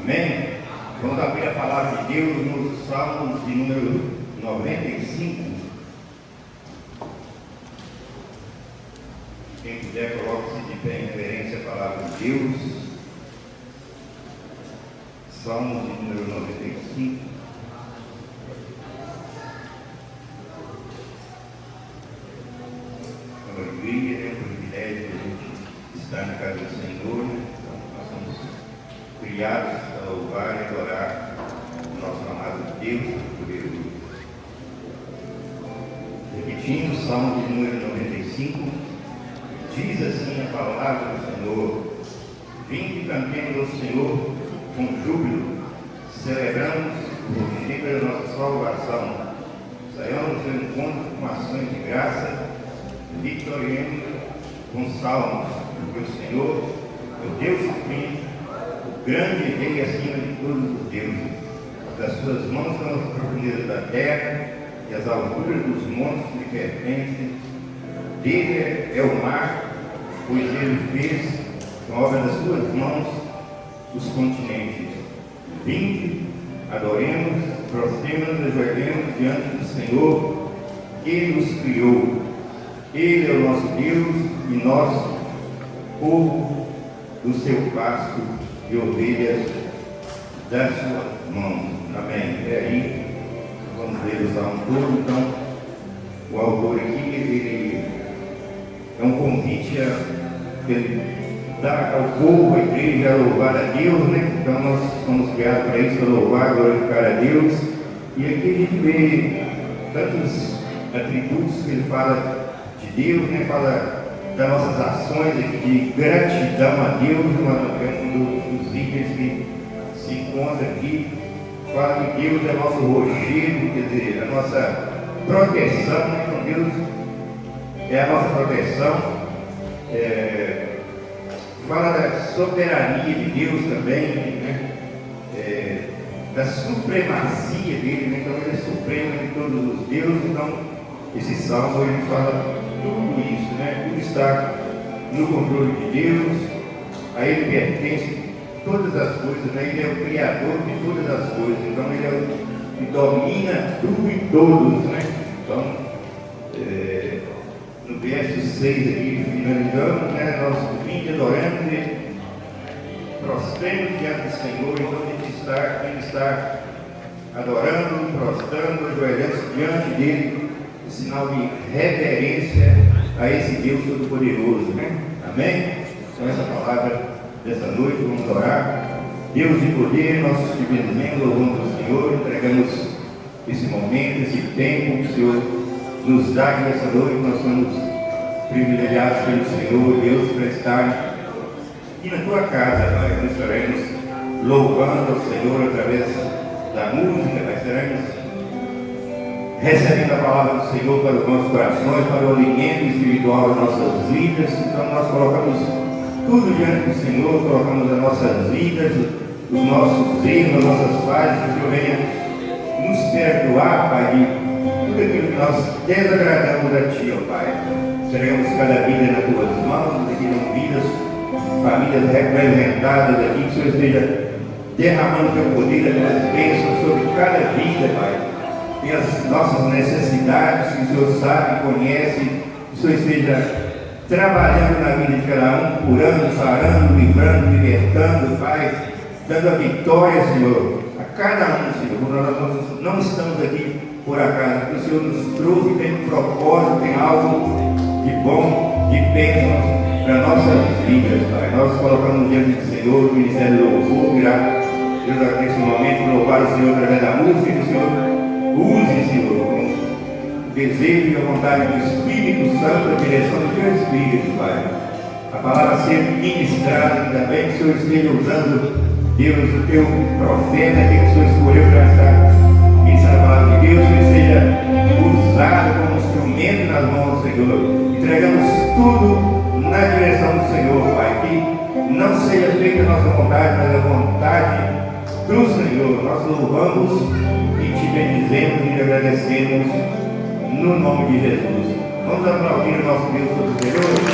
Amém? Vamos abrir a palavra de Deus nos Salmos de número 95. Quem quiser, coloque-se de pé em reverência à palavra de Deus. Salmos de número 95. É uma alegria, é um privilégio a gente estar na casa do Senhor. Então, nós somos criados para louvar e adorar o nosso amado Deus poderoso. Repetindo o Salmo de número 95, diz assim a palavra do Senhor: vinde e cantemos ao Senhor com júbilo, celebramos o dia da nossa salvação, saiamos ao seu encontro com ações de graça, vitoriemos com salmos, porque o Senhor é o Deus supremo, o grande rei acima de todos os deuses. Das suas mãos estão as profundezas da terra e as alturas dos montes que lhe pertencem. Dele é o mar, pois ele fez com a obra das suas mãos os continentes. Vinde, adoremos, prostremos, ajoelhemos diante do Senhor, que nos criou. Ele é o nosso Deus e nós, povo do seu pasto e ovelhas das suas mãos. Amém. E aí, vamos ler o Salmo todo. Então, o autor aqui, ele é um convite a ele dar ao povo, à igreja, a louvar a Deus, né? Então, nós somos criados para isso, para louvar, glorificar a Deus. E aqui a gente vê tantos atributos que ele fala de Deus, né? Fala das nossas ações de gratidão a Deus. Um dos itens que se encontra aqui fala que Deus é nosso rochedo, quer dizer, a nossa proteção, né? Então Deus é a nossa proteção. Fala da soberania de Deus também, né? Da supremacia dele, né? Então ele é supremo de todos os deuses. Então esse salmo ele fala tudo isso, né? Tudo está no controle de Deus, a ele pertence todas as coisas, né? Ele é o Criador de todas as coisas. Então ele é o que domina tudo e todos, né? Então no verso 6 aqui, finalizamos, né? Nós vinde, adoramos e prostremos diante do Senhor. Então a gente está adorando, prostrando, ajoelhando diante dele, em sinal de reverência a esse Deus Todo-Poderoso, né? Amém? Então essa palavra dessa noite, vamos orar. Deus de poder, nossos divinos membros, louvamos ao Senhor, entregamos esse momento, esse tempo que o Senhor nos dá aqui nessa noite. Nós somos privilegiados pelo Senhor, Deus, para estar aqui na tua casa. Nós estaremos louvando ao Senhor através da música, nós estaremos recebendo a palavra do Senhor para os nossos corações, para o alimento espiritual das nossas vidas. Então nós colocamos tudo diante do Senhor, colocamos as nossas vidas, os nossos erros, as nossas falhas, que o Senhor venha nos perdoar, Pai, de tudo aquilo que nós desagradamos a Ti, ó Pai. Entregamos cada vida nas Tuas mãos, aqui não vidas, famílias representadas aqui, que o Senhor esteja derramando o Teu poder, as Tuas bênçãos sobre cada vida, Pai. E as nossas necessidades, que o Senhor sabe, conhece, que o Senhor esteja trabalhando na vida de cada um, curando, sarando, livrando, libertando, Pai, dando a vitória, Senhor, a cada um, Senhor. Nós não estamos aqui por acaso, porque o Senhor nos trouxe, tem um propósito, tem algo de bom, de bênçãos para nossas vidas, Pai. Nós colocamos diante do Senhor o ministério do louvor, Deus, nesse momento, louvar o Senhor através da música, que o Senhor use, Senhor, com o desejo e a vontade do Espírito Santo, a direção do Teu Espírito, Pai. A palavra ser ministrada também, que o Senhor esteja usando, Deus, o Teu profeta, que o Senhor escolheu para estar ministrando a palavra de Deus, que ele seja usado como instrumento nas mãos do Senhor. Entregamos tudo na direção do Senhor, Pai, que não seja feita a nossa vontade, mas a vontade do Senhor. Nós louvamos e Te bendizemos e Te agradecemos no nome de Jesus. Vamos aplaudir o nosso Deus Todo-Poderoso.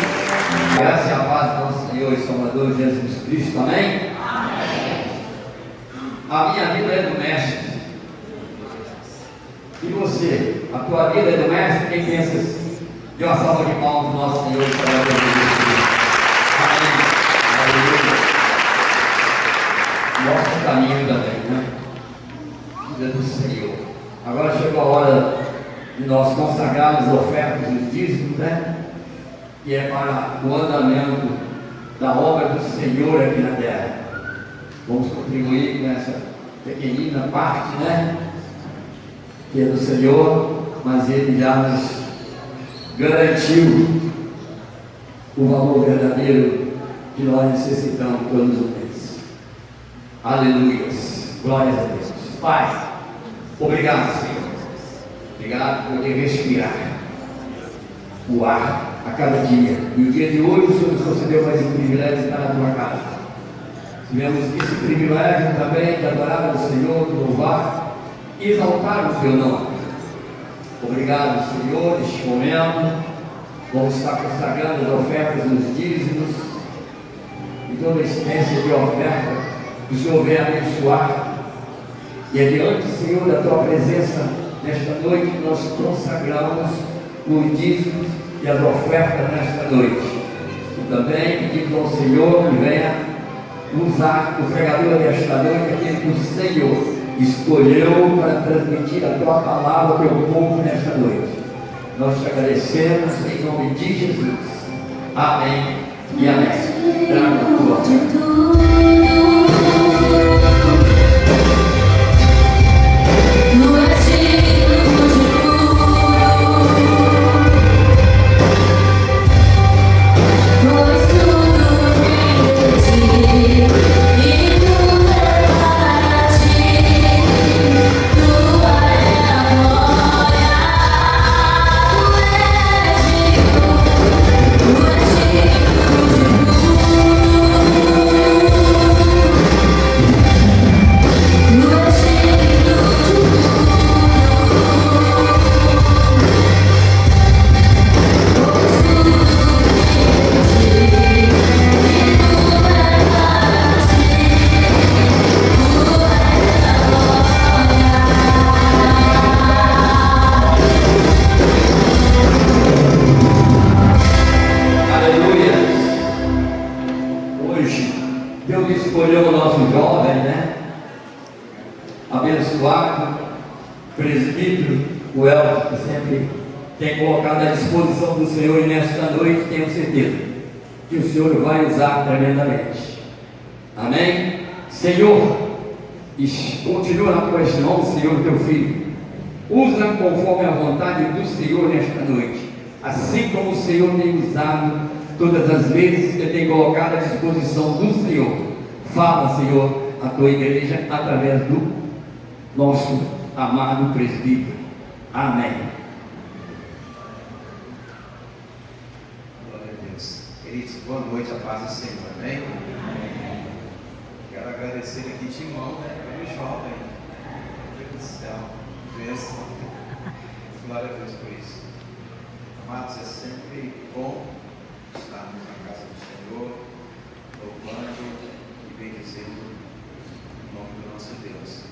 Graça e a paz do nosso Senhor e Salvador Jesus Cristo. Amém? A minha vida é do Mestre. E você? A tua vida é do Mestre? Quem pensa assim? Dê uma salva de palmas do nosso Senhor para a glória de Deus. Amém. Aleluia. Nosso caminho também, né? Vida do Senhor. Agora chegou a hora de nós consagrarmos as ofertas e os dízimos, né? Que é para o andamento da obra do Senhor aqui na terra. Vamos contribuir com essa pequenina parte, né? Que é do Senhor, mas Ele já nos garantiu o valor verdadeiro que nós necessitamos todos os meses. Aleluias. Glórias a Deus. Pai, obrigado, Senhor. Obrigado por poder respirar o ar a cada dia. E o dia de hoje o Senhor nos concedeu mais um privilégio de estar na tua casa. Tivemos esse privilégio também de adorar o Senhor, de louvar e exaltar o teu nome. Obrigado, Senhor, neste momento. Vamos estar consagrando as ofertas nos dízimos e toda a essência de oferta que o Senhor venha abençoar. E é diante, Senhor, da tua presença nesta noite que nós consagramos os dízimos e as ofertas nesta noite. E também pedimos ao Senhor que venha usar o pregador desta noite, aquele que o Senhor escolheu para transmitir a tua palavra ao teu povo nesta noite. Nós te agradecemos em nome de Jesus. Amém e amém. Traga a tua oferta. Escolheu o nosso jovem, né? Abençoado, presbítero, o Elton, que sempre tem colocado à disposição do Senhor, e nesta noite tenho certeza que o Senhor vai usar tremendamente. Amém? Senhor, continua na tua mão, Senhor, teu filho. Usa conforme a vontade do Senhor nesta noite, assim como o Senhor tem usado todas as vezes que tem colocado à disposição do Senhor. Fala, Senhor, a tua igreja através do nosso amado presbítero. Amém. Glória a Deus. Queridos, boa noite, a paz do Senhor. Amém? Amém. Quero agradecer aqui de mão, né? Pelo jovem. Meu Deus do céu. Bênção. Glória a Deus por isso. Amados, é sempre bom estarmos na casa do Senhor, louvando e bendizendo o nome do nosso Deus.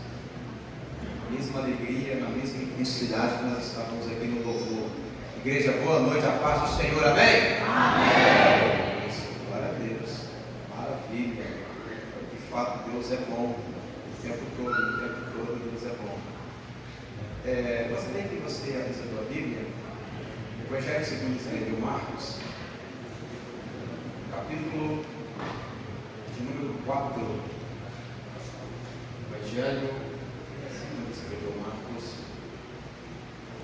Na mesma alegria, na mesma intensidade que nós estávamos aqui no louvor. Igreja, boa noite, a paz do Senhor, amém? Amém! Isso, glória a Deus, maravilha. De fato, Deus é bom, o tempo todo Deus é bom. Gostaria que você abrisse a tua Bíblia, Evangelho segundo escreveu Marcos, capítulo de número 4. Evangelho segundo escreveu Marcos,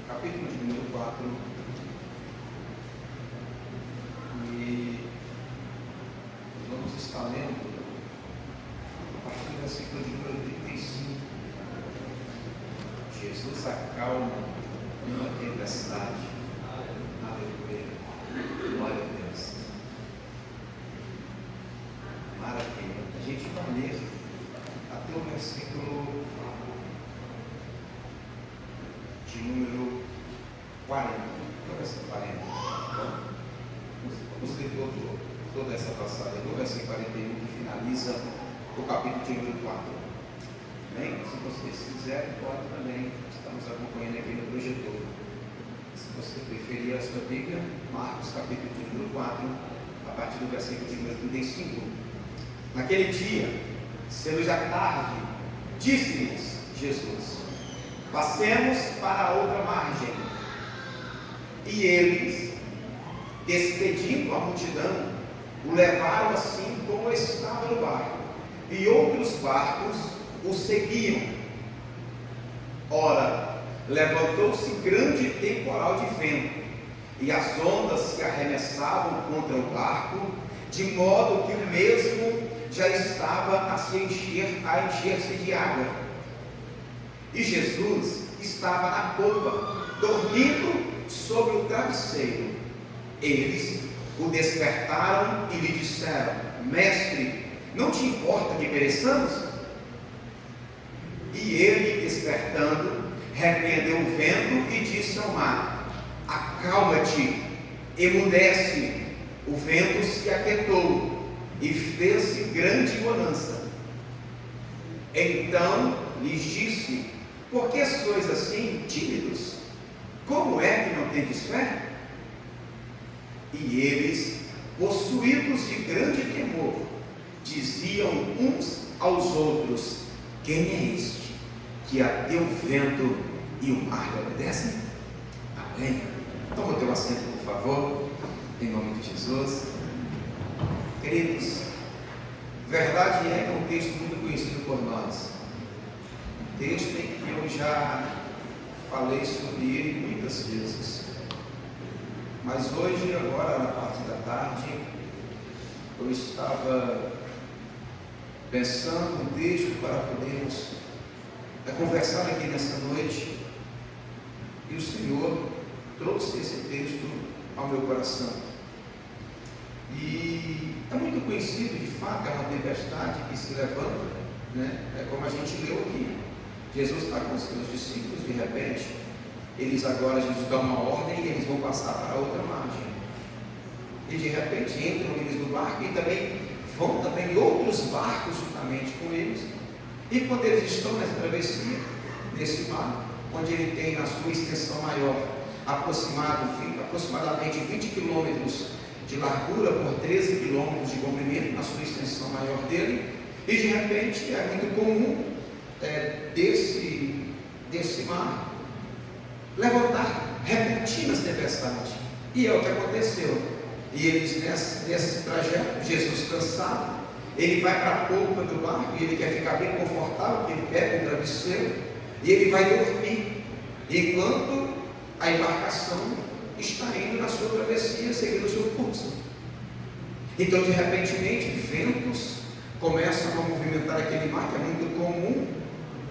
capítulo de número 4. E nós vamos estar lendo a partir do versículo de número 35. Jesus acalma uma tempestade. Aleluia. Glória a Deus. Maravilha. A gente vai ler até o versículo de número 40. O versículo 40. Vamos ler toda essa passagem do versículo 41 que finaliza o capítulo de número 4. vocês quiserem, pode também. Estamos acompanhando aqui no projetor. Se você preferir a sua Bíblia, Marcos capítulo de número 4, a partir do versículo de número 35. Naquele dia, sendo já tarde, disse-lhes Jesus: passemos para a outra margem. E eles, despedindo a multidão, o levaram assim como estava no barco, e outros barcos o seguiam. Ora, levantou-se grande temporal de vento, e as ondas se arremessavam contra o barco, de modo que o mesmo já estava a encher-se de água. E Jesus estava na popa, dormindo sobre o travesseiro. Eles o despertaram e lhe disseram: Mestre, não te importa que pereçamos? E ele, despertando, repreendeu o vento e disse ao mar: acalma-te, emudece. O vento se aquietou e fez-se grande bonança. Então lhes disse: por que sois assim tímidos? Como é que não tendes fé? E eles, possuídos de grande temor, diziam uns aos outros: quem é este que até o vento e o mar lhe obedecem? Amém? Toma o teu assento, por favor, em nome de Jesus. Queridos, verdade é que é um texto muito conhecido por nós, um texto em que eu já falei sobre ele muitas vezes, mas hoje, agora na parte da tarde, eu estava pensando um texto para podermos conversar aqui nessa noite, e o Senhor trouxe esse texto ao meu coração. E é muito conhecido, de fato, é uma tempestade que se levanta, né? É como a gente leu aqui. Jesus está com os seus discípulos, de repente, Jesus dá uma ordem e eles vão passar para a outra margem. E de repente entram eles no barco e também vão outros barcos juntamente com eles. E quando eles estão nessa travessia, nesse mar, onde ele tem na sua extensão maior, aproximadamente 20 quilômetros de largura por 13 quilômetros de comprimento, na sua extensão maior dele, e de repente é muito comum desse mar levantar repentinas tempestades, e é o que aconteceu. E eles nesse trajeto, Jesus cansado, ele vai para a polpa do barco e ele quer ficar bem confortável, ele pega um travesseiro e ele vai dormir, enquanto a embarcação está indo na sua travessia, seguindo o seu curso. Então, de repente, ventos começam a movimentar aquele mar, que é muito comum.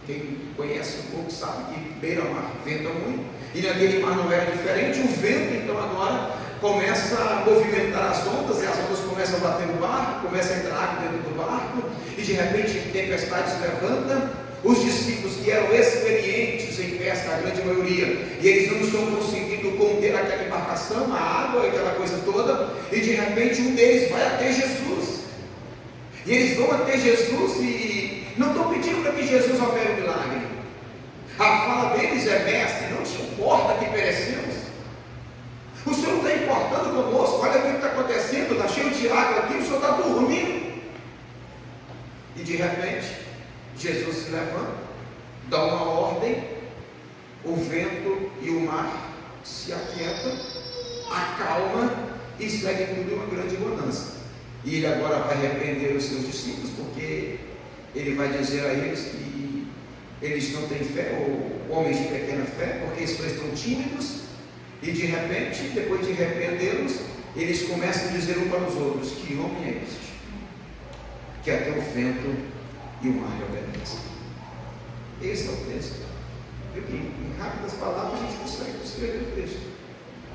Quem conhece um pouco sabe que beira-mar venta muito, e naquele mar não era diferente. O vento, então, agora começa a movimentar as ondas, e as ondas começam a bater no barco, começa a entrar água dentro do barco, e de repente tempestade se levanta. Os discípulos que eram experientes em pesca, a grande maioria, e eles não estão conseguindo conter aquela embarcação, a água, aquela coisa toda, e de repente um deles vai até Jesus, e eles vão até Jesus e não estão pedindo para que Jesus opere um milagre. A fala deles é: mestre, não te importa que perecemos? O Senhor não está importando conosco, olha o que está acontecendo, está cheio de água aqui, o Senhor está dormindo. E de repente Jesus se levanta, dá uma ordem, o vento e o mar se aquietam, acalma e segue tudo uma grande bonança. E ele agora vai repreender os seus discípulos, porque ele vai dizer a eles que eles não têm fé, ou homens de pequena fé, porque eles estão tímidos. E de repente, depois de repreendê-los, eles começam a dizer um para os outros: que homem é este, que até o vento e o mar lhe obedecem? Esse é o texto. Em rápidas palavras a gente consegue descrever o texto,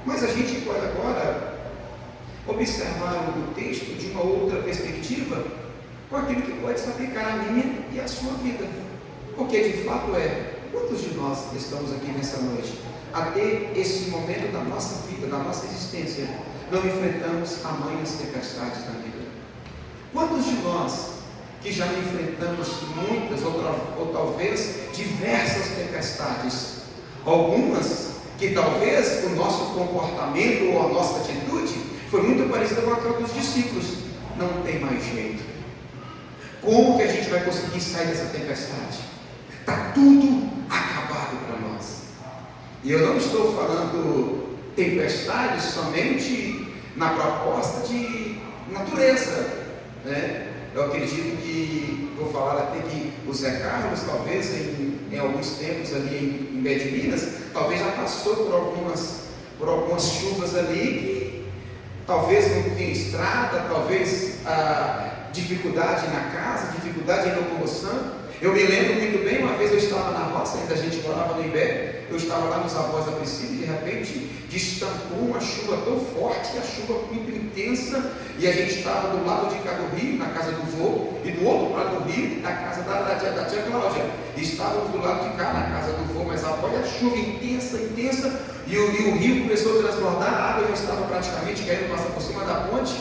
mas a gente pode agora observar o texto de uma outra perspectiva, com aquilo que pode se aplicar à minha e à sua vida. Porque de fato quantos de nós que estamos aqui nessa noite, até esse momento da nossa vida, da nossa existência, não enfrentamos tamanhas tempestades na vida? Quantos de nós que já enfrentamos muitas, ou talvez diversas tempestades. Algumas que talvez o nosso comportamento ou a nossa atitude foi muito parecida com aquela dos discípulos. Não tem mais jeito. Como que a gente vai conseguir sair dessa tempestade? Está tudo acabado para nós. E eu não estou falando tempestades somente na proposta de natureza, né? Eu acredito que, vou falar até que o Zé Carlos, talvez em alguns tempos ali em Bé de Minas, talvez já passou por algumas chuvas ali, que talvez não tinha estrada, talvez dificuldade na casa, dificuldade em locomoção. Eu me lembro muito bem, uma vez eu estava na roça, ainda a gente morava no Imbé, eu estava lá nos avós da Priscila e de repente destampou uma chuva tão forte, a chuva muito intensa, e a gente estava do lado de cá do rio, na casa do vô, e do outro lado do rio, na casa da tia Cláudia. Estávamos do lado de cá, na casa do vô, mas olha a chuva intensa, e o rio começou a transbordar, a água já estava praticamente querendo passar por cima da ponte,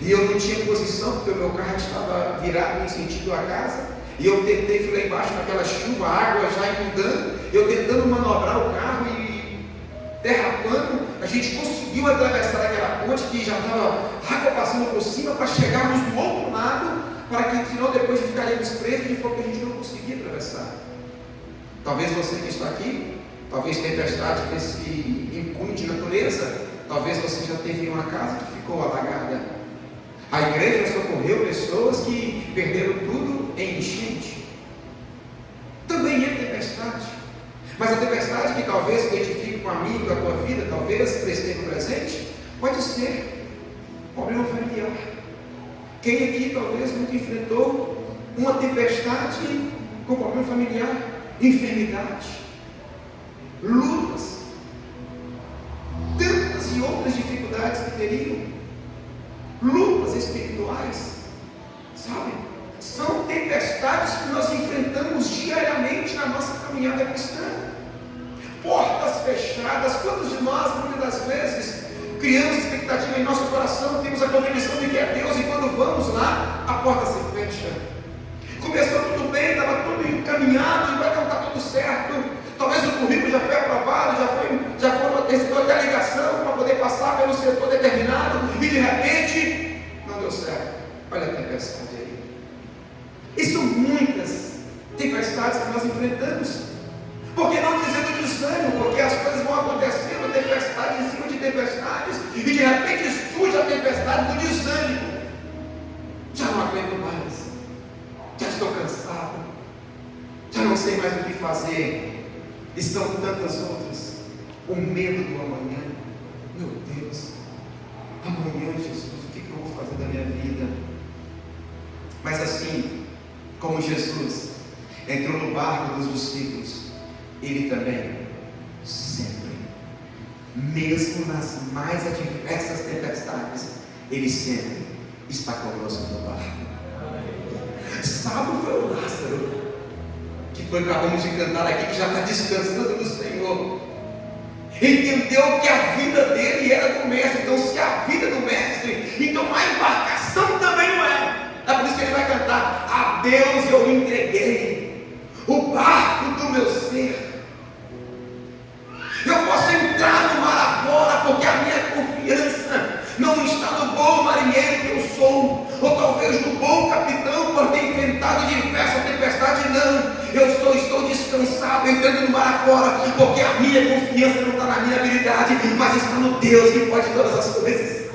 e eu não tinha posição, porque o meu carro estava virado em sentido à casa. E eu tentei, fui lá embaixo naquela chuva, a água já inundando, eu tentando manobrar o carro e derrapando, a gente conseguiu atravessar aquela ponte que já estava água passando por cima para chegarmos do outro lado, para que senão depois ficaríamos presos de forma que a gente não conseguia atravessar. Talvez você que está aqui, talvez tempestade desse incúndio de natureza, talvez você já teve uma casa que ficou alagada. A igreja socorreu pessoas que perderam tudo em enchente. Também é tempestade. Mas a tempestade que talvez se identifique com um amigo da tua vida, talvez prestei no presente, pode ser problema familiar. Quem aqui talvez nunca enfrentou uma tempestade com problema familiar, enfermidade, lutas, tantas e outras dificuldades que teriam. Lutas espirituais, sabe? São tempestades que nós enfrentamos diariamente na nossa caminhada cristã. Portas fechadas. Quantos de nós, muitas das vezes, criamos expectativa em nosso coração, temos a convicção de que é Deus, e quando vamos lá, a porta se fecha. Começou tudo bem, estava tudo encaminhado, e vai estar tudo certo. Talvez o currículo já foi aprovado, recebeu até a ligação para poder passar pelo setor determinado, e de repente não deu certo. Olha a tempestade aí. E são muitas tempestades que nós enfrentamos. Por que não dizendo desânimo? Porque as coisas vão acontecendo, tempestade em cima de tempestades, e de repente surge a tempestade do desânimo. Já não aguento mais, já estou cansado, já não sei mais o que fazer. E são tantas outras. O medo do amanhã. Meu Deus, amanhã, Jesus, o que eu vou fazer da minha vida? Mas assim como Jesus entrou no barco dos discípulos, Ele também sempre, mesmo nas mais adversas tempestades, Ele sempre está conosco no barco. Sábado foi o Lázaro, que foi, acabamos de cantar aqui, que já está descansando do Senhor. Entendeu que a vida dele era do mestre. Então, se a vida do mestre, então a embarcação também não é. É por isso que ele vai cantar: a Deus eu entreguei o barco do meu ser. Eu posso entrar no mar afora, porque a minha confiança não está no bom marinheiro que eu sou, ou talvez no bom capitão por ter enfrentado diversas tempestades. Não, eu estou descansado entrando no mar afora, porque a minha confiança não está na minha habilidade, mas está no Deus que pode todas as coisas.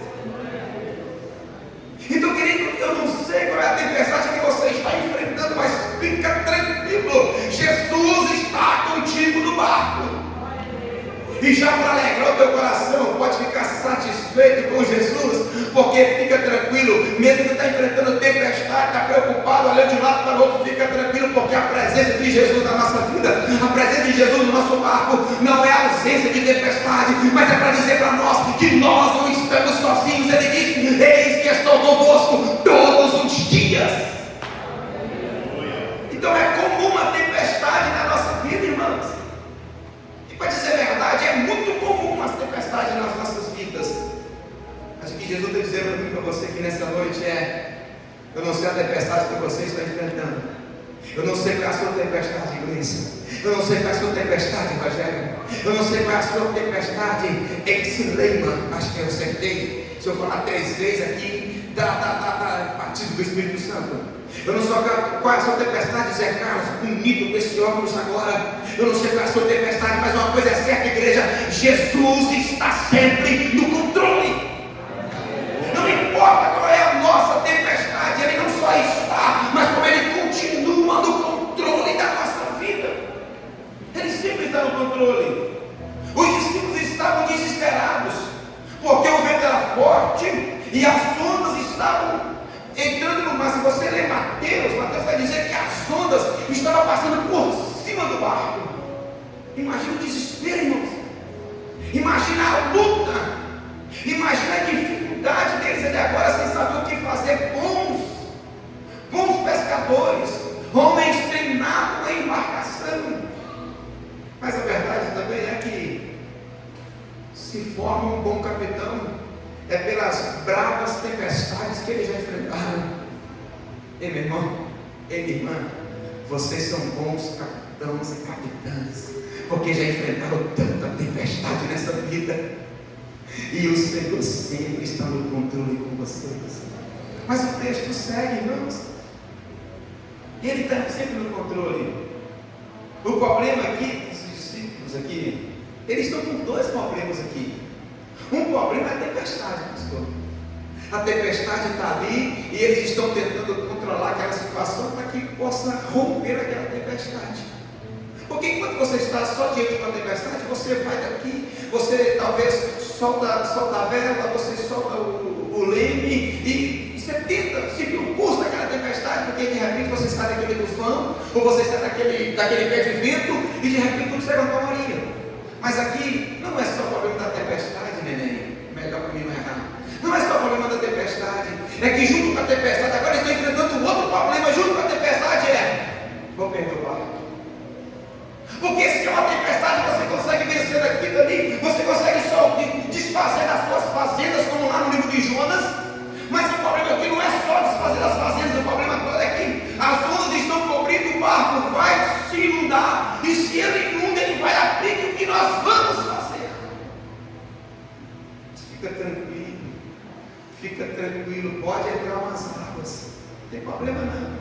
Então, querido, eu não sei qual é a tempestade que você está enfrentando, mas fica tranquilo, Jesus está contigo no barco. E já para alegrar o teu coração, pode ficar satisfeito com Jesus, porque fica tranquilo, mesmo que está enfrentando tempestade, está preocupado, olhando de um lado para o outro, fica tranquilo, porque a presença de Jesus na nossa vida, a presença de Jesus no nosso barco, não é a ausência de tempestade, mas é para dizer para nós que nós não estamos sozinhos. Ele disse: eis que estou convosco todos os dias. Então é comum a tempestade na nossa vida, irmãos. Para dizer a verdade, é muito comum as tempestades nas nossas vidas. Mas o que Jesus está dizendo para mim, para você aqui nessa noite é: eu não sei a tempestade que você está enfrentando. Eu não sei qual é a sua tempestade, igreja. Eu não sei qual é a sua tempestade, Evangelho. Eu não sei qual é a sua tempestade, Exilema. Acho que eu acertei. Se eu falar 3 vezes aqui, dá batismo do Espírito Santo. Eu não sei qual é a sua tempestade, Zé Carlos, bonito com esse óculos agora. Eu não sei qual é a sua tempestade, mas uma coisa é certa, igreja: Jesus está sempre no controle. Não importa qual é a nossa tempestade, Ele não só está, mas como Ele continua no controle da nossa vida. Ele sempre está no controle. Os discípulos estavam desesperados, porque o vento era forte e as ondas estavam entrando no mar. Se você ler Mateus vai dizer que as ondas estavam passando por cima do barco. Imagina o desespero, irmãos. Imagina a luta. Imagina a dificuldade deles até agora, sem saber o que fazer. Bons pescadores, homens treinados na embarcação. Mas a verdade também é que se forma um bom capitão é pelas bravas tempestades que eles já enfrentaram. Ei, meu irmão, ei, minha irmã, vocês são bons capitães e capitãs, porque já enfrentaram tanta tempestade nessa vida, e o Senhor sempre está no controle com vocês. Mas o texto segue, irmãos. Ele está sempre no controle. O problema aqui, esses discípulos aqui, eles estão com 2 problemas aqui. Um problema é a tempestade, pastor. A tempestade está ali e eles estão tentando controlar aquela situação para que possa romper aquela tempestade. Porque enquanto você está só diante de uma tempestade, você vai daqui, você talvez solta a vela, você solta o leme e você tenta seguir o curso daquela tempestade, porque de repente você está naquele tufão, ou você está naquele pé de vento e de repente tudo se levantou a marinha. Mas aqui não é só o problema da tempestade, neném. Melhor para mim não errar. Não é só o problema da tempestade. É que junto com a tempestade, agora estou enfrentando um outro problema. Junto com a tempestade vou perder o barco. Porque se é uma tempestade, você consegue vencer daqui e dali. Você consegue só desfazer das suas fazendas, como lá no livro de Jonas. Mas o problema aqui não é só desfazer das fazendas. O problema todo é que as ondas estão cobrindo o barco. Vai se inundar. E se ele inunda, ele vai abrir. O que nós vamos fazer? Fica tranquilo, pode entrar umas águas, não tem problema não.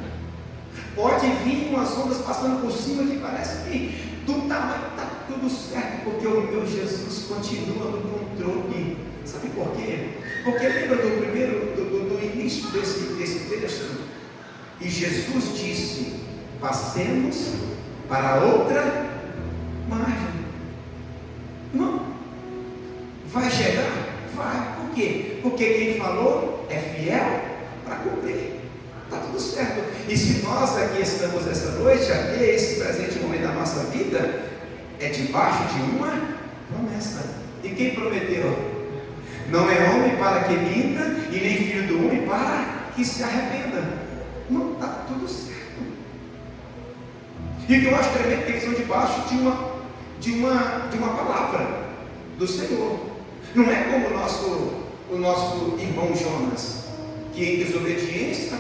Pode vir umas ondas passando por cima que parece que do tamanho está tudo certo, porque o meu Jesus continua no controle. Sabe por quê? Porque lembra do início desse texto? E Jesus disse: passemos para outra margem. Não vai chegar? Vai. Por quê? Porque quem falou é fiel para cumprir. Está tudo certo. E se nós aqui estamos essa noite, aqui esse presente momento da nossa vida é debaixo de uma promessa. E quem prometeu? Não é homem para que minta, e nem filho do homem para que se arrependa. Não, está tudo certo. E o que eu acho tremendo é que eles estão debaixo de uma palavra do Senhor. Não é como o nosso irmão Jonas, que em desobediência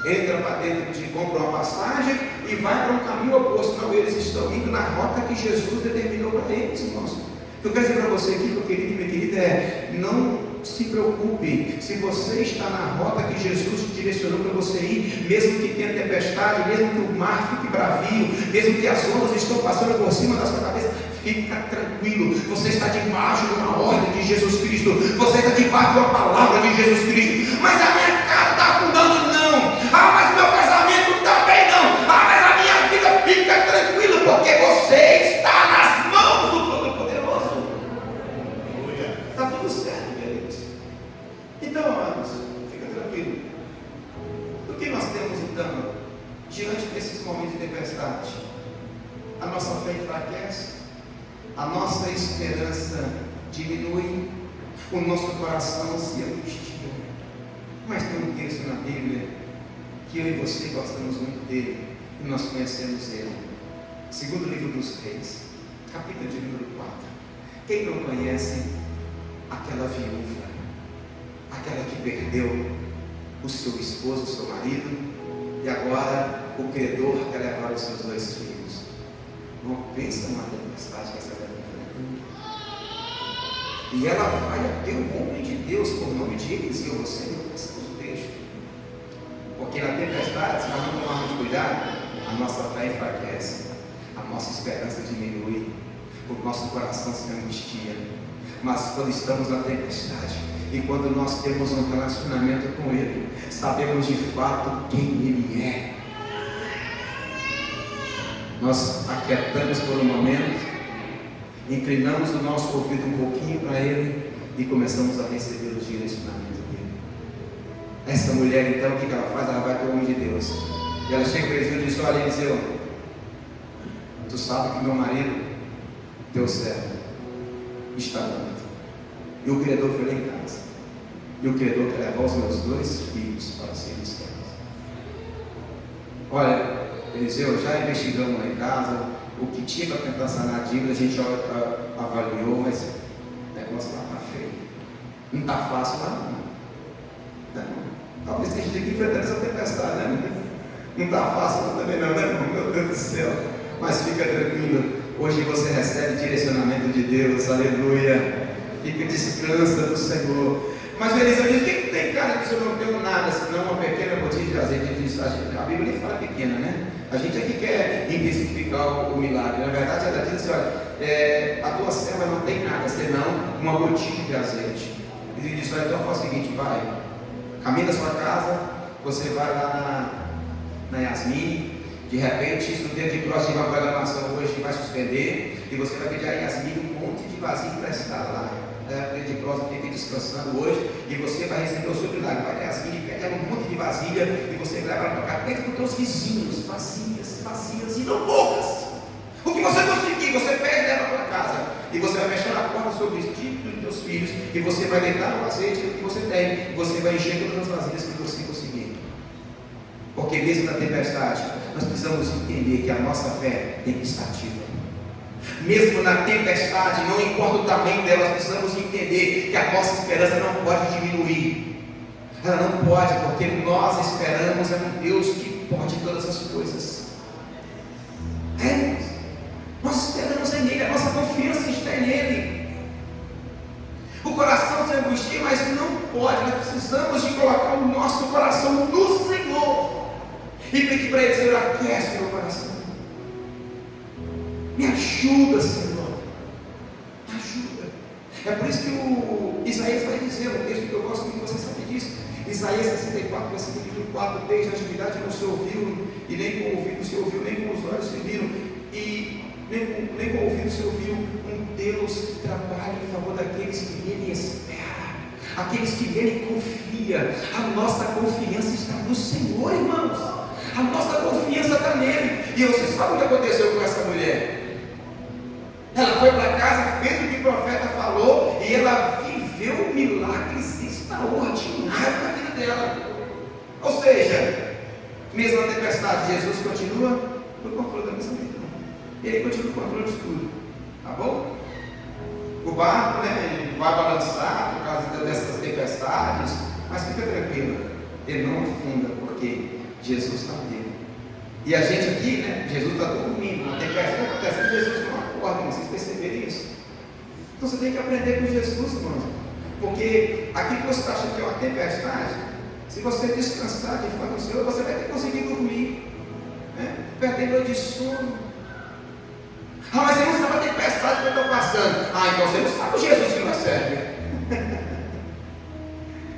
entra para dentro de compra uma passagem e vai para um caminho oposto. Não, eles estão indo na rota que Jesus determinou para eles, irmãos. O que eu quero dizer para você aqui, meu querido e minha querida, é: não se preocupe. Se você está na rota que Jesus direcionou para você ir, mesmo que tenha tempestade, mesmo que o mar fique bravio, mesmo que as ondas estão passando por cima da sua cabeça, fica tranquilo. Você está debaixo de uma ordem de Jesus Cristo. Você está debaixo de uma palavra de Jesus Cristo. Mas a minha casa está afundando, não. Mas meu casamento também não. Mas a minha vida fica tranquilo, porque você está nas mãos do Todo-Poderoso. Está tudo certo, queridos. Então, amados, fica tranquilo. O que nós temos então diante desses momentos de tempestade? A nossa fé enfraquece, a nossa esperança diminui, o nosso coração se angustia. Mas tem um texto na Bíblia que eu e você gostamos muito dele, e nós conhecemos ele. Segundo livro dos Reis, capítulo de número 4. Quem não conhece aquela viúva, aquela que perdeu o seu esposo, o seu marido, e agora o credor quer levar os seus 2 filhos. Não pensa numa tempestade que essa mulher está enfrentando. E ela vai até o homem de Deus, por nome de Eliseu, você não precisa do texto. Porque na tempestade, se nós não tomarmos cuidado, a nossa fé enfraquece, a nossa esperança diminui, o nosso coração se angustia. Mas quando estamos na tempestade, e quando nós temos um relacionamento com Ele, sabemos de fato quem Ele é. Nós aquietamos por um momento, inclinamos o nosso ouvido um pouquinho para Ele e começamos a receber o direcionamento dele. Essa mulher então, o que ela faz? Ela vai até o homem de Deus e ela chega para Eliseu e diz: olha, Eliseu, tu sabe que meu marido, teu servo, está morto, e o credor foi lá em casa, e o credor quer levar os meus 2 filhos para serem escravos. Olha, Eliseu, já investigamos lá em casa, o que tinha para tentar sanar a dívida, a gente avaliou, mas o negócio lá está feio. Não está fácil lá não. Talvez tenha gente aqui enfrentando essa tempestade, né? Não está fácil lá também não, né, irmão? Meu Deus do céu. Mas fica tranquilo, hoje você recebe direcionamento de Deus, aleluia. Fica descansa do Senhor. Mas o Eliseu diz: o que tem, cara? Eu não tenho nada, senão uma pequena botija de azeite. A Bíblia nem fala pequena, né? A gente aqui quer intensificar o milagre. Na verdade, ela diz assim: olha, a tua serva não tem nada, senão uma botija de azeite. Ele diz: olha, então faz o seguinte, vai, caminha da sua casa, você vai lá na Yasmin. De repente, isso no dia de próxima programação hoje vai suspender, e você vai pedir a Yasmin um monte de vasilha emprestada lá. O dia de próxima fica descansando hoje, e você vai receber o seu milagre. Vai a Yasmin e pega um monte de vasilha, e você vai levar para cá dentro dos teus vizinhos, vazias e não poucas. O que você conseguir, você pega e leva para casa, e você vai fechar a porta sobre o vestido dos teus filhos, e você vai deitar no azeite que você tem, e você vai encher todas as vasilhas que você conseguir. Porque mesmo na tempestade, nós precisamos entender que a nossa fé tem que estar ativa. Mesmo na tempestade, não importa o tamanho dela, nós precisamos entender que a nossa esperança não pode diminuir. Ela não pode, porque nós esperamos em Deus que pode todas as coisas. Nós esperamos em Ele, a nossa confiança está nele. O coração se angustia, mas não pode. Nós precisamos de colocar o nosso coração no Senhor e pedir para Ele: Senhor, aquece meu coração, me ajuda, Senhor, me ajuda. É por isso que o Isaías vai dizer, um texto que eu gosto muito, você sabe disso, Isaías 64, versículo 4: desde a antiguidade não se ouviu, e nem com o ouvido se ouviu, nem com os olhos se viram, e nem com o ouvido se ouviu um Deus que trabalha em favor daqueles que nele esperam, aqueles que nele confiam. A nossa confiança está no Senhor, irmãos. A nossa confiança está nele. E vocês sabem o que aconteceu com essa mulher? Ela foi para casa, fez o que o profeta falou, e ela viveu milagres extraordinários na vida dela. Ou seja, mesmo na tempestade, Jesus continua no controle da nossa vida. Ele continua no controle de tudo. Tá bom? O barco, né, vai balançar por causa dessas tempestades, mas fica tranquilo, ele não afunda, porque Jesus está nele. E a gente aqui, né, Jesus está dormindo, uma tempestade acontece, Jesus não acorda, vocês perceberem isso? Então você tem que aprender com Jesus, irmãos, porque aquilo que você está achando que é uma tempestade, se você descansar de fato no Senhor, você vai ter que conseguir dormir, né? Perder noite de sono. Ah, mas você não sabe a tempestade que eu estou passando. Ah, então você não sabe o Jesus que nós serve.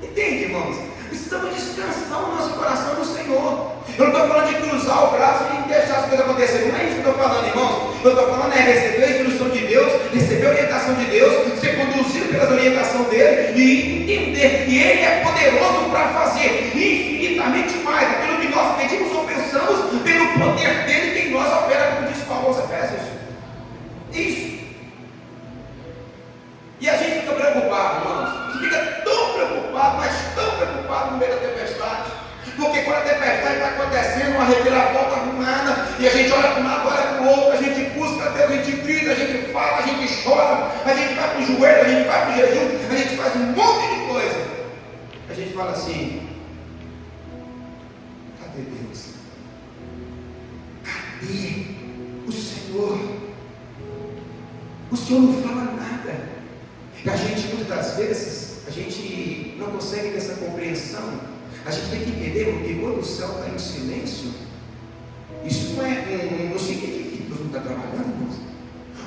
Entende, irmãos? Precisamos descansar o nosso coração no Senhor. Eu não estou falando de cruzar o braço e deixar as coisas acontecerem. Não é isso que eu estou falando, irmãos. Eu estou falando é receber a instrução de Deus, receber a orientação de Deus, ser conduzido pela orientação dele e entender que Ele é poderoso para fazer infinitamente mais aquilo que nós pedimos ou pensamos, pelo poder dele que em nós opera, como diz Paulo aos Efésios. Isso. E a gente fica preocupado, irmãos. A gente fica tão preocupado, mas tão preocupado no meio da tempestade. Porque quando a tempestade está acontecendo, uma reviravolta arrumada, e a gente olha para um lado, olha para o outro, a gente busca a Deus, a gente grita, a gente fala, a gente chora, a gente vai para o joelho, a gente vai para o jejum, a gente faz um monte de coisa. A gente fala assim: O Senhor não fala nada. E a gente, muitas das vezes, a gente não consegue ter essa compreensão. A gente tem que entender porque quando o céu está em silêncio, isso não significa que Deus não está trabalhando, irmãos.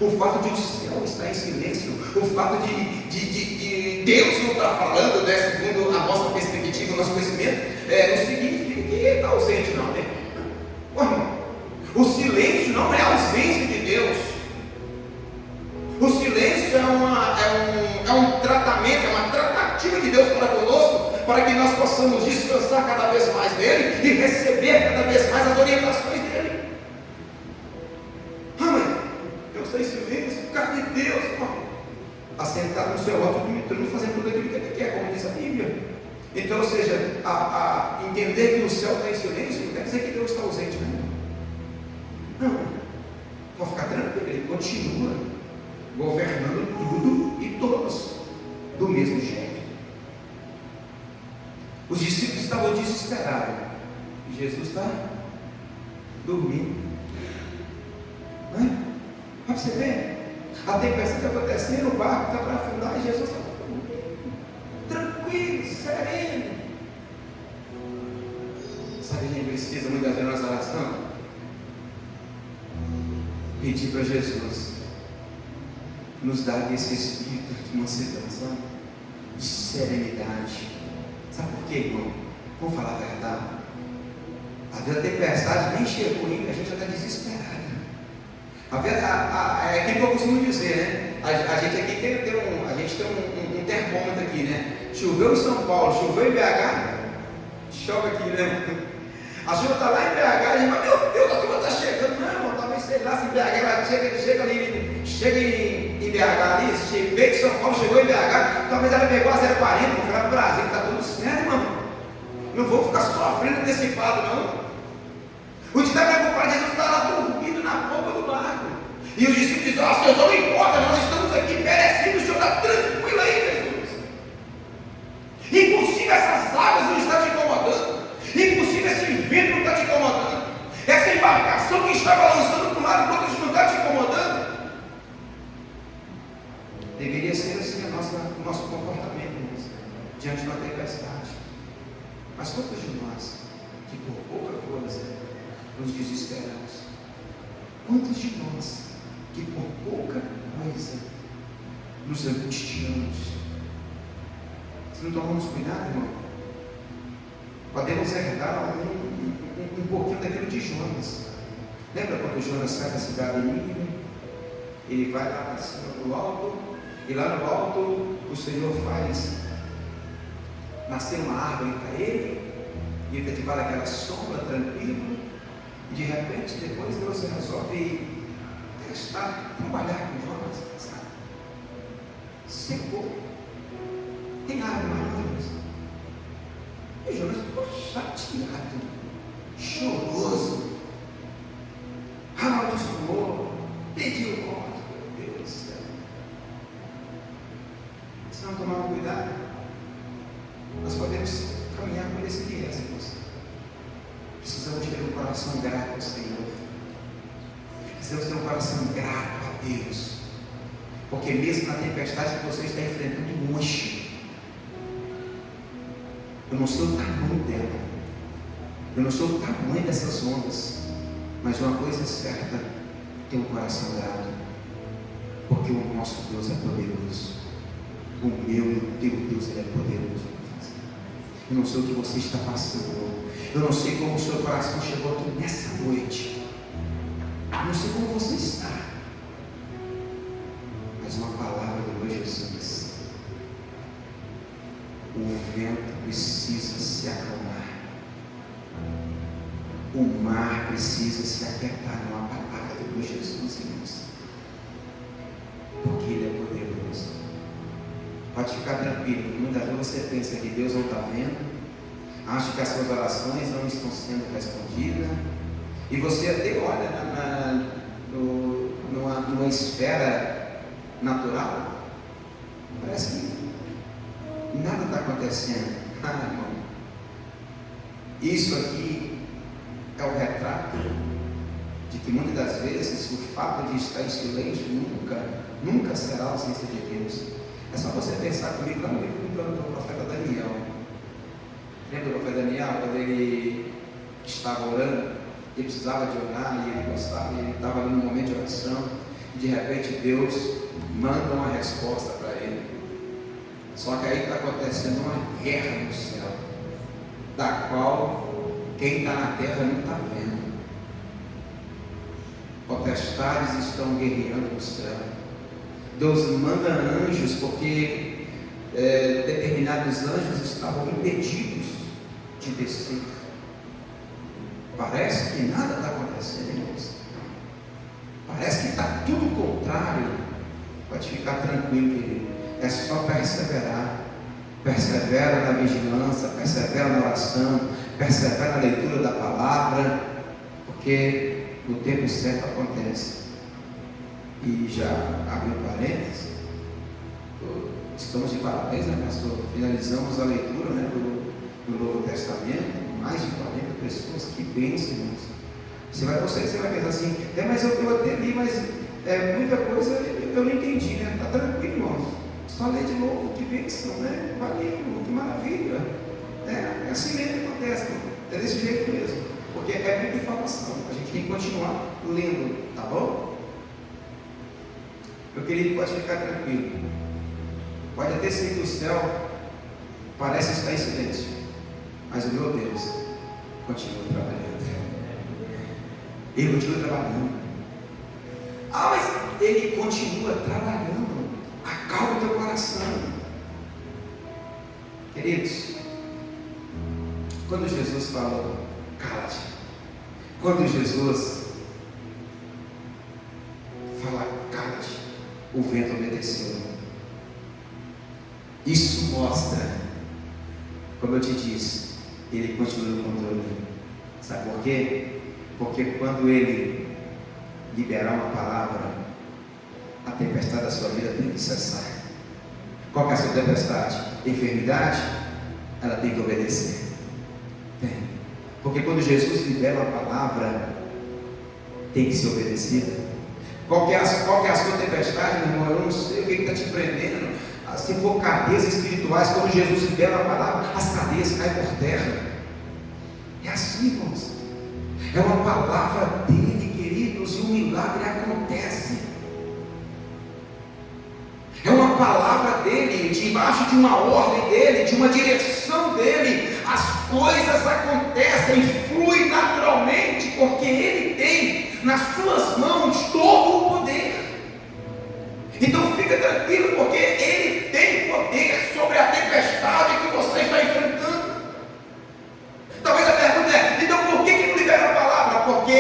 O fato de o céu estar em silêncio, o fato de Deus não estar falando, né, segundo a nossa perspectiva, o nosso conhecimento, não significa que Ele está ausente, não, né? O silêncio não é a ausência de Deus. O silêncio é um tratamento, é uma tratativa de Deus para conosco, para que nós possamos descansar cada vez mais nele e receber cada vez mais as orientações dele. Mas Deus está em silêncio, cadê Deus? Assentado no seu alto trono, fazendo tudo aquilo que ele quer, como diz a Bíblia. Então, ou seja, entender que o céu está em silêncio não quer dizer que Deus está ausente, não. Pode ficar tranquilo, ele continua governando tudo e todos do mesmo jeito. Os discípulos estavam desesperados e Jesus está dormindo. Não é? Para você ver, a tempestade está acontecendo, o barco está para afundar e Jesus está tranquilo, sereno. Sabe, a gente precisa muitas vezes na nossa oração pedir para Jesus nos dar esse espírito de mansidão, sabe? De serenidade. Sabe por quê, irmão? Vamos falar a verdade. Às vezes a tempestade nem chegou ainda, a gente já está desesperado. É aquilo que eu costumo dizer, né? A gente aqui tem um termômetro aqui, né? Choveu em São Paulo, choveu em BH, chove aqui, né? A chuva está lá em BH, a gente fala, meu Deus, a chuva está chegando. Não, irmão, talvez sei lá se em BH ela chega em BH ali, se veio de São Paulo, chegou em BH, talvez ela pegou a 040, vou ficar no Brasil, está tudo certo, irmão. Não vou ficar sofrendo antecipado, não. O que está preocupado, Jesus está lá dormindo na pomba do barco. E os discípulos dizem, Senhor, não importa, nós estamos aqui perecendo, o Senhor está tranquilo aí, Jesus. Impossível essas águas não estão te incomodando. Impossível esse vento não está te incomodando. Essa embarcação que está balançando para um lado e para o outro não está te incomodando. Deveria ser assim o nosso comportamento, irmãos, diante de uma tempestade. Mas quantos de nós, que por pouca coisa, nos desesperamos? Quantos de nós, que por pouca coisa, nos angustiamos? Se não tomamos cuidado, irmão, podemos herdar um pouquinho daquilo de Jonas. Lembra quando Jonas sai da cidade de Nínive? Ele vai lá para cima do alto, e lá no alto o Senhor faz nascer uma árvore para ele, e ele está debaixo daquela sombra, tranquilo, e de repente depois Deus resolve testar, trabalhar com Jonas, sabe? Secou. Tem árvore mais. E Jonas ficou chateado, choroso, amaldiçoou, pediu morte. Meu Deus do céu. Se não tomar cuidado, nós podemos caminhar por esse viés, irmãos. Precisamos ter um coração grato ao Senhor. Precisamos ter um coração grato a Deus. Porque mesmo na tempestade que você está enfrentando hoje, eu não sei o tamanho dela, eu não sei o tamanho dessas ondas, mas uma coisa é certa, ter um coração grato, porque o nosso Deus é poderoso. O meu e o teu Deus, Ele é poderoso. Eu não sei o que você está passando, eu não sei como o seu coração chegou aqui nessa noite, eu não sei como você está, mas uma palavra do Senhor Jesus: o vento precisa se acalmar, o mar precisa se aquietar numa palavra do Senhor Jesus, irmãos, porque Ele é poderoso. Pode ficar tranquilo, porque muitas vezes você pensa que Deus não está vendo, acha que as suas orações não estão sendo respondidas, e você até olha numa esfera natural, parece que nada está acontecendo. Irmão, isso aqui é o retrato de que muitas das vezes o fato de estar em silêncio nunca será a ausência de Deus. É só você pensar comigo lá no livro do profeta Daniel. Lembra do profeta Daniel, quando ele estava orando, ele precisava de orar, e ele gostava, e ele estava ali num momento de oração, e de repente Deus manda uma resposta para ele. Só que aí está acontecendo uma guerra no céu, da qual quem está na terra não está vendo. Potestades estão guerreando no céu. Deus manda anjos, porque determinados anjos estavam impedidos de descer. Parece que nada está acontecendo, irmãos. Parece que está tudo contrário. Pode ficar tranquilo, querido. É só perseverar. Persevera na vigilância, persevera na oração, persevera na leitura da palavra, porque no tempo certo acontece. E já abriu parênteses, estamos de parabéns, né, pastor? Finalizamos a leitura, né, do Novo Testamento, mais de 40 pessoas, que bênção, irmãos. Você vai pensar assim, mas eu até li, mas muita coisa eu não entendi, né? Está tranquilo, irmãos. Só ler de novo, que bênção, né? Valeu, que maravilha. É assim mesmo que acontece, é desse jeito mesmo, porque é muita informação, a gente tem que continuar lendo, tá bom? Meu querido, pode ficar tranquilo. Pode até ser que o céu parece estar em silêncio, mas o meu Deus continua trabalhando. Ele continua trabalhando. Mas ele continua trabalhando. Acalma o teu coração. Queridos, quando Jesus falou, cala-te. Quando Jesus fala, cala-te, o vento obedeceu. Isso mostra, como eu te disse, ele continua no controle. Sabe por quê? Porque quando ele liberar uma palavra, a tempestade da sua vida tem que cessar. Qual que é a sua tempestade? Enfermidade? Ela tem que obedecer. Tem. Porque quando Jesus libera uma palavra, tem que ser obedecida. Qual que é a sua tempestade, meu irmão? Eu não sei o que está te prendendo. Se for cadeias espirituais, quando Jesus libera a palavra, as cadeias caem por terra. É assim, irmãos. É uma palavra dele, queridos, e um milagre acontece. É uma palavra dele, debaixo de uma ordem dele, de uma direção dele. As coisas acontecem, fluem naturalmente, porque ele tem nas suas mãos todo o poder. Então fica tranquilo, porque ele tem poder sobre a tempestade que você está enfrentando. Talvez a pergunta é, então por que não libera a palavra? Porque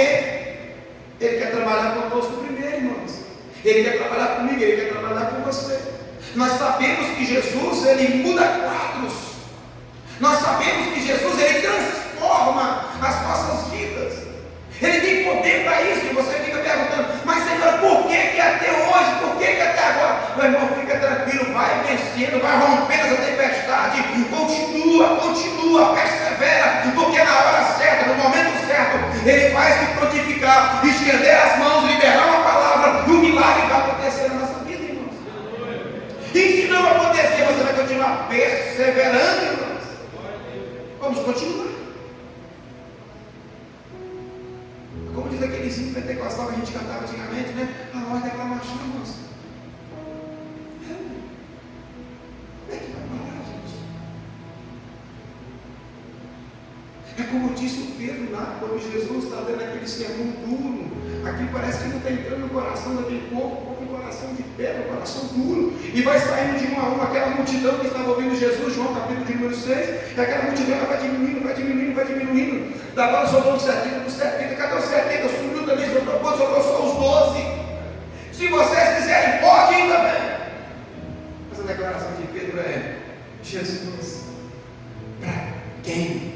ele quer trabalhar conosco primeiro, irmãos. Ele quer trabalhar comigo, ele quer trabalhar com você. Nós sabemos que Jesus, ele muda quadros. Nós sabemos que Jesus, ele transforma as nossas vidas. Ele tem poder para isso. E você fica perguntando, mas Senhor, por que até hoje? Por que até agora? Meu irmão, fica tranquilo, vai vencendo, vai rompendo essa tempestade. Continua, persevera, porque na hora certa, no momento certo, ele vai se prontificar, estender as mãos, liberar uma palavra, e o milagre vai acontecer na nossa vida, irmãos. E se não acontecer, você vai continuar perseverando, irmãos. Vamos continuar. Como diz aquele hino pentecostal que a gente cantava antigamente, né? A voz da aclamação, irmãos. Como é que vai parar, gente? É como disse o Pedro lá, quando Jesus está dando aquele sermão duro. Aqui parece que não está entrando no coração daquele povo, com o coração de pedra, o coração duro. E vai saindo de um a um aquela multidão que estava ouvindo Jesus, João capítulo de número 6. E aquela multidão vai diminuindo. Da agora sobrou os 70, cadê os 70? Subiu também, sobrou só os 12. Se vocês quiserem, pode ir também. Mas a declaração de Pedro é: Jesus, para quem?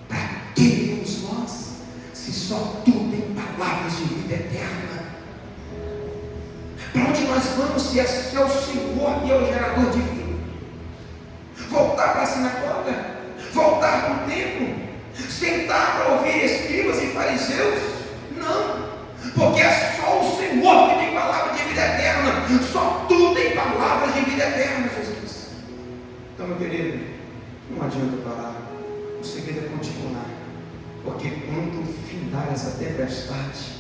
Para quem iremos nós? Se só tu tem palavras de vida eterna. Para onde nós vamos se é o Senhor e é o gerador de vida? Voltar para a sinagoga? Voltar para o templo? Sentar para ouvir escribas e fariseus? Não, porque é só o querido, não adianta parar. O segredo é continuar. Porque quando findar essa tempestade,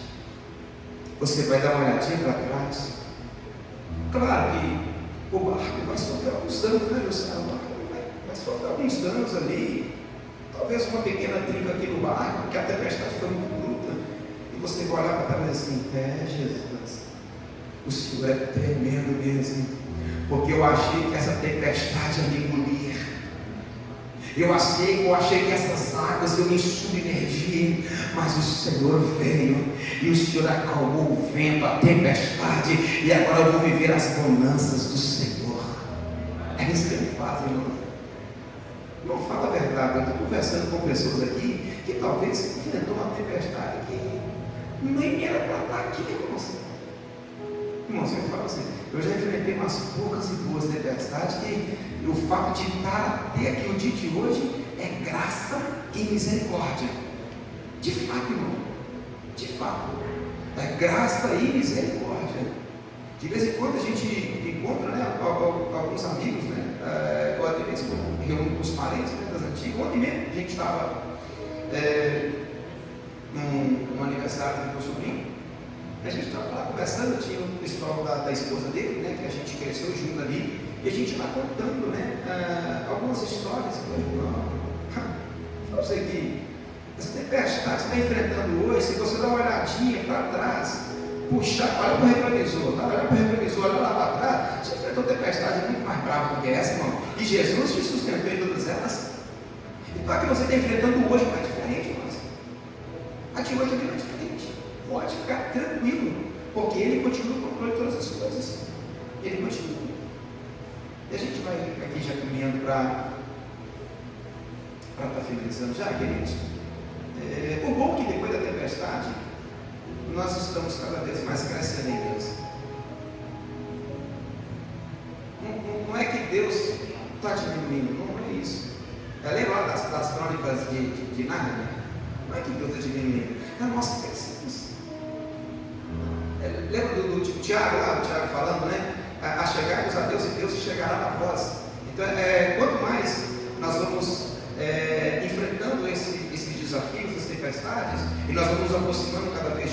você vai dar uma olhadinha para trás. Claro que o barco vai sofrer alguns danos, né, José? O barco vai sofrer alguns danos ali. Talvez uma pequena trinca aqui no barco, porque a tempestade foi muito bruta. E você vai olhar para trás assim: Jesus, o Senhor é tremendo mesmo. Porque eu achei que essa tempestade ia me engolir. Eu achei que essas águas iam me submergir, mas o Senhor veio e o Senhor acalmou o vento, a tempestade, e agora eu vou viver as bonanças do Senhor. É isso que Ele faz, irmão. Não fala a verdade. Eu estou conversando com pessoas aqui que talvez enfrentou uma tempestade que nem era para estar aqui, irmãos. Irmãos, eu falo assim, eu já enfrentei umas poucas e boas tempestades e o fato de estar até aqui o dia de hoje é graça e misericórdia. De fato, irmão. De fato. É graça e misericórdia. De vez em quando a gente encontra, né, alguns amigos, né, ou até mesmo reúne com os parentes, né, das antigas. Ontem mesmo a gente estava num aniversário do meu sobrinho. A gente estava lá conversando, tinha o pessoal da esposa dele, né, que a gente cresceu junto ali, e a gente lá contando, né, algumas histórias. Eu sei que essa tempestade que você está enfrentando hoje, se você dá uma olhadinha para trás, puxar, olha para o retrovisor, olha lá para trás, você enfrentou tempestade muito mais brava do que essa, irmão. E Jesus te sustentou em todas elas. Então a que você está enfrentando hoje não é diferente, irmãos. A de hoje não é diferente. Pode ficar tranquilo, porque Ele continua no controle de todas as coisas. Ele continua. E a gente vai aqui já caminhando para estar finalizando já, queridos. O bom é que depois da tempestade, nós estamos cada vez mais crescendo em Deus. Não é que Deus está diminuindo, não é isso. Lembra lá das crônicas de Nárnia? Não é que Deus está diminuindo, é nós crescemos. Lembra do Tiago lá, o Tiago falando, né? A chegarmos a Deus e Deus chegará na vós. Então, quanto mais nós vamos enfrentando esses desafios, essas tempestades, e nós vamos nos aproximando cada vez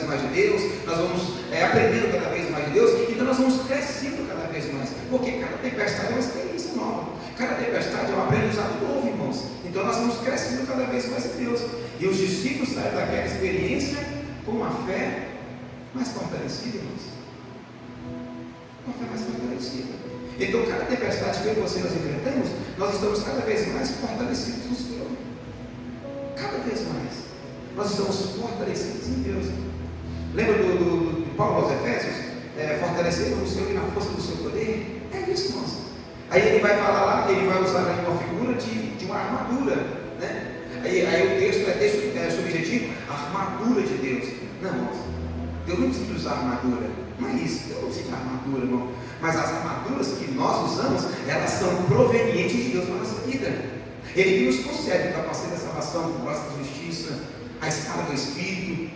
mais de Deus, nós vamos aprendendo cada vez mais de Deus, então nós vamos crescendo cada vez mais, porque cada tempestade é uma experiência nova, cada tempestade é um aprendizado novo, irmãos. Então nós vamos crescendo cada vez mais em Deus, e os discípulos saem daquela experiência com uma fé mais fortalecida, irmãos. Uma fé mais fortalecida. Então, cada tempestade que eu e você nós enfrentamos, nós estamos cada vez mais fortalecidos no Senhor. Cada vez mais. Nós estamos fortalecidos em Deus. Lembra do Paulo aos Efésios? Fortalecendo no Senhor e na força do seu poder? É isso, irmãos. Aí ele vai falar lá, ele vai usar ali uma figura de uma armadura, né? Aí o texto é subjetivo, a armadura de Deus. Não, irmãos. Deus não precisa usar armadura. Não é isso. Deus não precisa de armadura, irmão. Mas as armaduras que nós usamos, elas são provenientes de Deus para a nossa vida. Ele que nos concede o capacete da salvação, o braço da justiça, a espada do Espírito,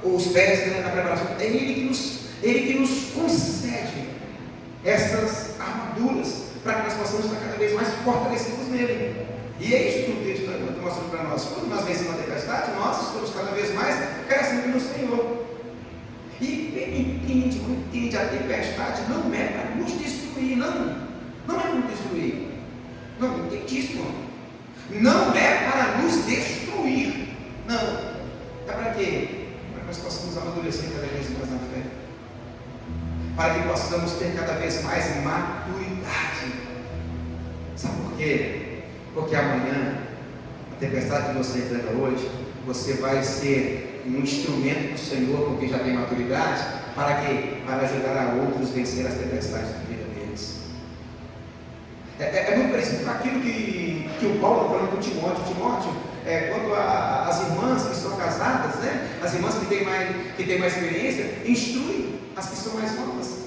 os pés, né, na preparação. É Ele que nos concede essas armaduras para que nós possamos estar cada vez mais fortalecidos nele. E é isso que o texto está mostrando para nós. Quando nós vencemos a tempestade, nós estamos cada vez mais crescendo no Senhor. E entende, a tempestade não é para nos destruir, não é para nos destruir. Não, entende isso, irmão. Não é para nos destruir. Não. É para quê? Para que nós possamos amadurecer cada vez mais na fé. Para que possamos ter cada vez mais maturidade. Sabe por quê? Porque amanhã, a tempestade que você enfrenta hoje, você vai ser um instrumento do Senhor, porque já tem maturidade, para quê? Para ajudar a outros a vencer as tempestades da vida deles. É muito parecido com aquilo que o Paulo está falando com Timóteo, quanto às irmãs que são casadas, né? As irmãs que têm mais experiência, instruem as que são mais novas.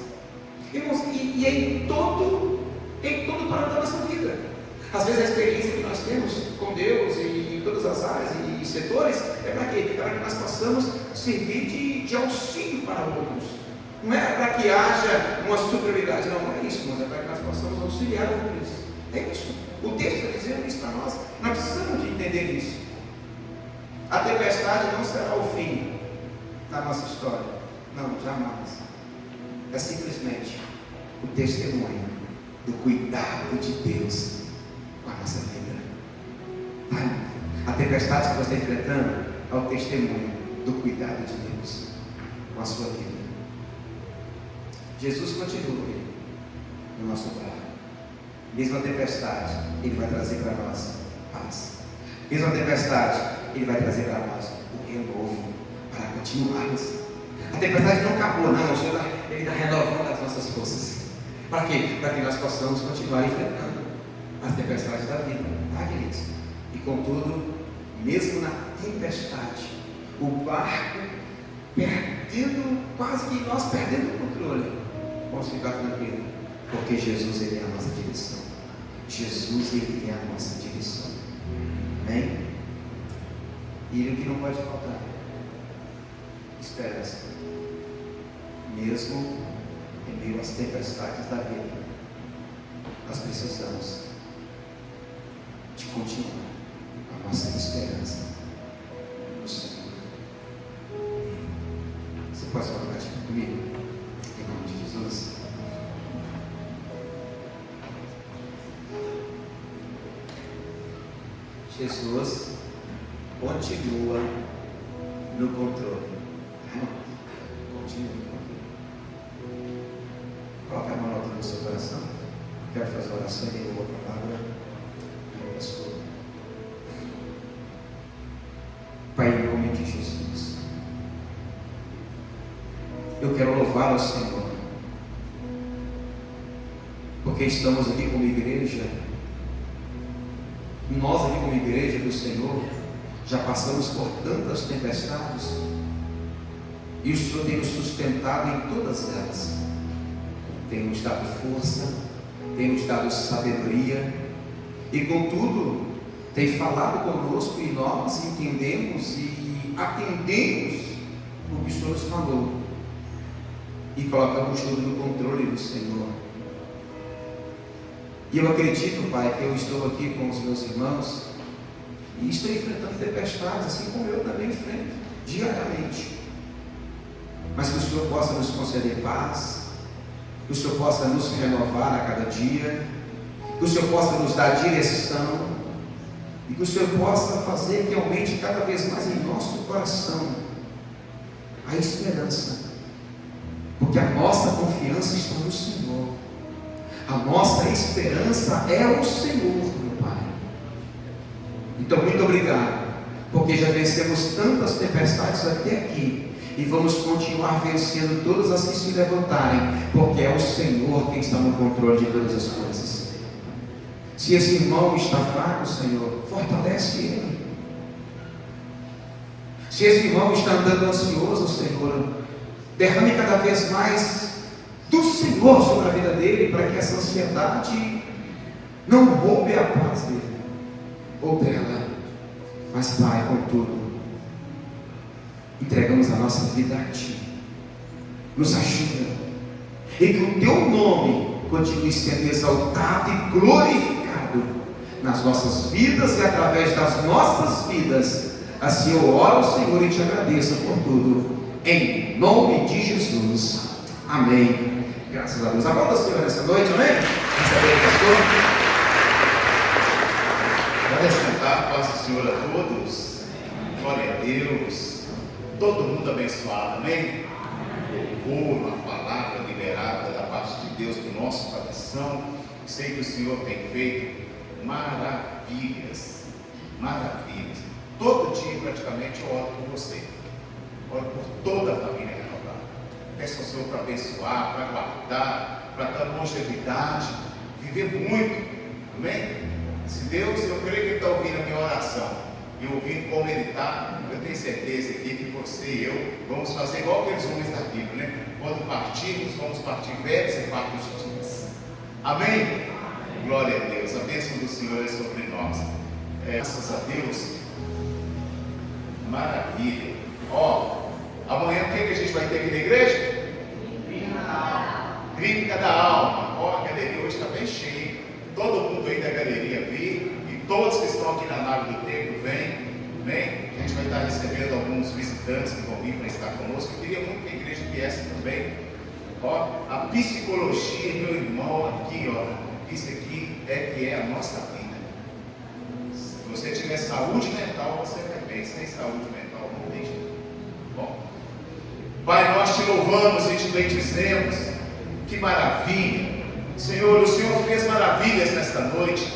Irmãos, e em todo o plano da nossa vida. Às vezes a experiência que nós temos com Deus e em todas as áreas e setores é para quê? É para que nós possamos servir de auxílio para outros. Não é para que haja uma superioridade, não é isso, mas é para que nós possamos auxiliar outros. É isso. O texto está dizendo isso para nós. Nós precisamos de entender isso. A tempestade não será o fim da nossa história. Não, jamais. É simplesmente o testemunho do cuidado de Deus com a nossa vida. A tempestade que você está enfrentando é o testemunho do cuidado de Deus com a sua vida. Jesus continua no nosso barco. Mesmo a tempestade, Ele vai trazer para nós paz. Mesmo a tempestade, Ele vai trazer para nós o renovo para continuarmos. A tempestade não acabou, não. O Senhor Ele está renovando as nossas forças. Para quê? Para que nós possamos continuar enfrentando as tempestades da vida, tá, queridos? E contudo, mesmo na tempestade, o barco perdendo, quase que nós perdendo o controle, vamos ficar tranquilos, porque Jesus Ele é a nossa direção. Jesus Ele é a nossa direção. Amém? E o que não pode faltar? Esperança. Mesmo em meio às tempestades da vida, nós precisamos de continuar a nossa esperança no Senhor. Você pode falar comigo? Em nome de Jesus. Jesus continua no controle. Continua no controle. Coloque a mão alta no seu coração. Quero fazer a oração e derrubar a palavra. Pai, em nome de Jesus, eu quero louvar ao Senhor, porque estamos aqui como igreja. Nós aqui como igreja do Senhor já passamos por tantas tempestades e o Senhor tem nos sustentado em todas elas. Tem nos dado força, tem nos dado sabedoria e contudo tem falado conosco e nós entendemos e atendemos o que o Senhor nos falou e colocamos tudo no controle do Senhor. E eu acredito, Pai, que eu estou aqui com os meus irmãos e estou enfrentando tempestades, assim como eu também enfrento diariamente. Mas que o Senhor possa nos conceder paz, que o Senhor possa nos renovar a cada dia, que o Senhor possa nos dar direção e que o Senhor possa fazer que aumente cada vez mais em nosso coração a esperança, porque a nossa confiança está no Senhor. A nossa esperança é o Senhor, meu Pai. Então, muito obrigado, porque já vencemos tantas tempestades até aqui e vamos continuar vencendo todas as que se levantarem, porque é o Senhor quem está no controle de todas as coisas. Se esse irmão está fraco, Senhor, fortalece ele. Se esse irmão está andando ansioso, Senhor, derrame cada vez mais do Senhor sobre a vida dele, para que essa ansiedade não roube a paz dele ou dela. Mas, Pai, contudo, entregamos a nossa vida a Ti. Nos ajuda e que o Teu nome continue sendo exaltado e glorificado nas nossas vidas e através das nossas vidas. Assim eu oro ao Senhor e Te agradeço por tudo, em nome de Jesus. Amém. Graças a Deus. Aplauda o Senhor nessa noite, amém? Recebeu, pastor. Vamos cantar, paz do Senhor a todos. Glória a Deus. Todo mundo abençoado, amém? Louvor, uma palavra liberada da parte de Deus no nosso coração. Sei que o Senhor tem feito maravilhas, maravilhas. Todo dia praticamente eu oro por você. Oro por toda a família renovada. Peço ao Senhor para abençoar, para guardar, para dar longevidade, viver muito, amém? Se Deus, eu creio que Ele está ouvindo a minha oração e ouvindo como Ele está, eu tenho certeza aqui que você e eu vamos fazer igual aqueles homens da Bíblia, né? Quando partirmos, vamos partir velhos e fartos de dias, amém? Glória a Deus, a bênção do Senhor é sobre nós. Graças a Deus, maravilha. Ó, amanhã o que a gente vai ter aqui na igreja? Clínica da Alma. Ó, a galeria hoje está bem cheia. Todo mundo aí da galeria vir. E todos que estão aqui na nave do templo, vem. Vem. A gente vai estar recebendo alguns visitantes que vão vir para estar conosco. Eu queria muito que a igreja viesse também. Ó, a psicologia, meu irmão, aqui, ó. Isso aqui é que é a nossa vida. Se você tiver saúde mental, você vai bem. Sem saúde mental, não tem jeito. Bom, Pai, nós te louvamos e te bendizemos. Que maravilha. Senhor, o Senhor fez maravilhas nesta noite,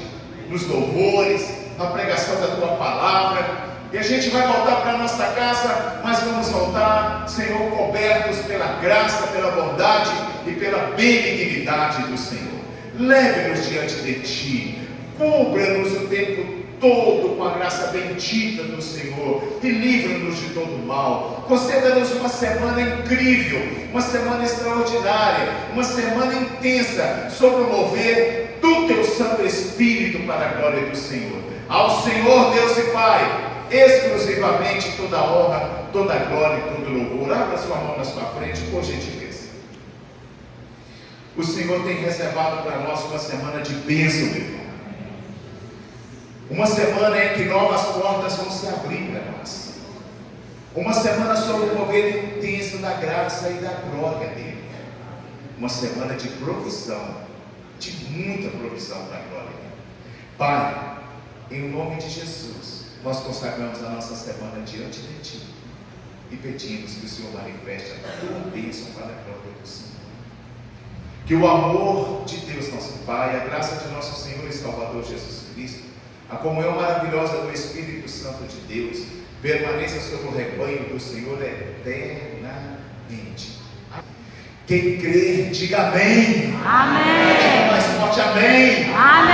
nos louvores, na pregação da tua palavra. E a gente vai voltar para a nossa casa, mas vamos voltar, Senhor, cobertos pela graça, pela bondade e pela benignidade do Senhor. Leve-nos diante de Ti, cubra-nos o tempo todo com a graça bendita do Senhor e livra-nos de todo mal. Conceda-nos uma semana incrível, uma semana extraordinária, uma semana intensa, sob o mover do Teu Santo Espírito para a glória do Senhor. Ao Senhor Deus e Pai, exclusivamente toda a honra, toda a glória e todo o louvor. Abra sua mão na sua frente, por gentileza. O Senhor tem reservado para nós uma semana de bênção, meu irmão. Uma semana em que novas portas vão se abrir para nós. Uma semana sob o mover intenso da graça e da glória dele. Uma semana de provisão, de muita provisão para a glória dele. Pai, em nome de Jesus, nós consagramos a nossa semana diante de Ti e pedimos que o Senhor manifeste a Tua bênção para a glória do Senhor. Que o amor de Deus, nosso Pai, a graça de nosso Senhor e Salvador Jesus Cristo, a comunhão maravilhosa do Espírito Santo de Deus, permaneça sobre o rebanho do Senhor eternamente. Quem crê, diga amém. Amém. Mais forte, amém. Amém.